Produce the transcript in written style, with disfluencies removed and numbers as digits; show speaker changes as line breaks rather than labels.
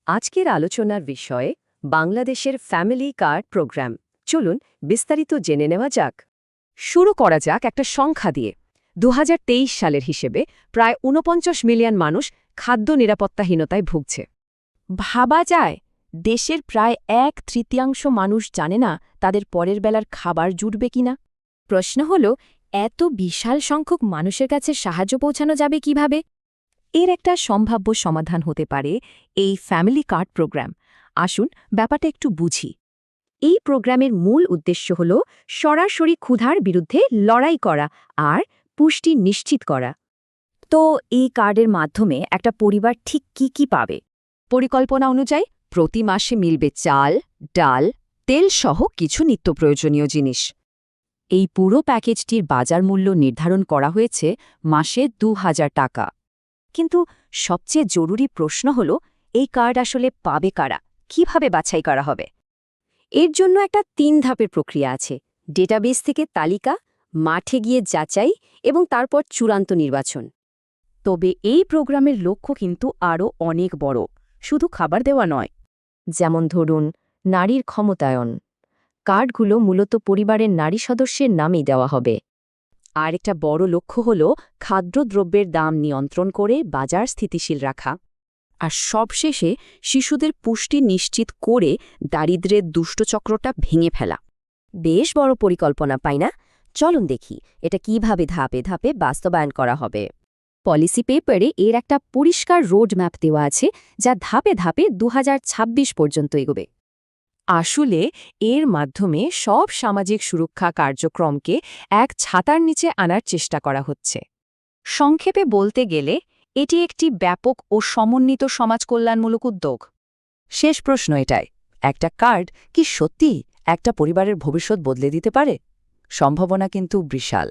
আজকের আলোচনার বিষয় বাংলাদেশের ফ্যামিলি কার্ড প্রোগ্রাম। চলুন বিস্তারিত জেনে নেওয়া যাক। শুরু করা যাক একটা সংখ্যা দিয়ে। ২০২৩ সালের হিসেবে প্রায় ৪৯ মিলিয়ন মানুষ খাদ্য নিরাপত্তাহীনতায় ভুগছে। ভাবা যায়, দেশের প্রায় ১/৩ মানুষ জানে না তাদের পরের বেলার খাবার জুটবে কিনা। প্রশ্ন হল, এত বিশাল সংখ্যক মানুষের কাছে সাহায্য পৌঁছানো যাবে কিভাবে? এর একটা সম্ভাব্য সমাধান হতে পারে এই ফ্যামিলি কার্ড প্রোগ্রাম। আসুন ব্যাপারটা একটু বুঝি। এই প্রোগ্রামের মূল উদ্দেশ্য হল সরাসরি ক্ষুধার বিরুদ্ধে লড়াই করা আর পুষ্টি নিশ্চিত করা। তো এই কার্ডের মাধ্যমে একটা পরিবার ঠিক কি পাবে? পরিকল্পনা অনুযায়ী প্রতি মাসে মিলবে চাল, ডাল, তেল সহ কিছু নিত্য প্রয়োজনীয় জিনিস। এই পুরো প্যাকেজটির বাজার মূল্য নির্ধারণ করা হয়েছে মাসে ২,০০০ টাকা। কিন্তু সবচেয়ে জরুরি প্রশ্ন হল, এই কার্ড আসলে পাবে কারা, কিভাবে বাছাই করা হবে? এর জন্য একটা ৩ ধাপের প্রক্রিয়া আছে: ডেটাবেস থেকে তালিকা, মাঠে গিয়ে যাচাই এবং তারপর চূড়ান্ত নির্বাচন। তবে এই প্রোগ্রামের লক্ষ্য কিন্তু আরও অনেক বড়, শুধু খাবার দেওয়া নয়। যেমন ধরুন, নারীর ক্ষমতায়ন। কার্ডগুলো মূলত পরিবারের নারী সদস্যের নামেই দেওয়া হবে। আর একটা বড় লক্ষ্য হল খাদ্যদ্রব্যের দাম নিয়ন্ত্রণ করে বাজার স্থিতিশীল রাখা। আর সবশেষে শিশুদের পুষ্টি নিশ্চিত করে দারিদ্র্যের দুষ্টচক্রটা ভেঙে ফেলা। বেশ বড় পরিকল্পনা, পাই না? চলুন দেখি এটা কিভাবে ধাপে ধাপে বাস্তবায়ন করা হবে। পলিসি পেপারে এর একটা পরিষ্কার রোড ম্যাপ দেওয়া আছে, যা ধাপে ধাপে ২০২৬ পর্যন্ত এগোবে। আসলে এর মাধ্যমে সব সামাজিক সুরক্ষা কার্যক্রমকে এক ছাতার নিচে আনার চেষ্টা করা হচ্ছে। সংক্ষেপে বলতে গেলে, এটি একটি ব্যাপক ও সমন্বিত সমাজ কল্যাণমূলক উদ্যোগ। শেষ প্রশ্ন এটাই, একটা কার্ড কি সত্যি একটা পরিবারের ভবিষ্যৎ বদলে দিতে পারে? সম্ভাবনা কিন্তু বিশাল।